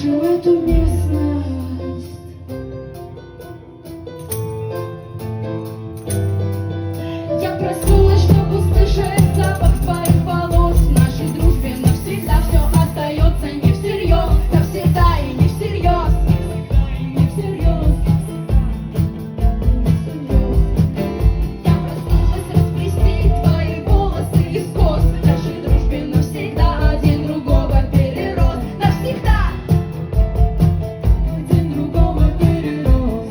нашу эту местность. Я проснулась, чтобы услышать запах твоих волос. В нашей дружбе навсегда все остается не всерьез, навсегда и не всерьез, не всерьез. Я проснулась расплести твои волосы из кос. В нашей дружбе навсегда один другого перерос, навсегда один другого перерос.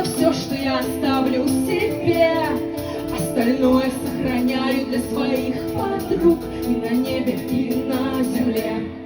Все, что я оставлю себе, остальное сохраняю для своих подруг и на небе, и на земле.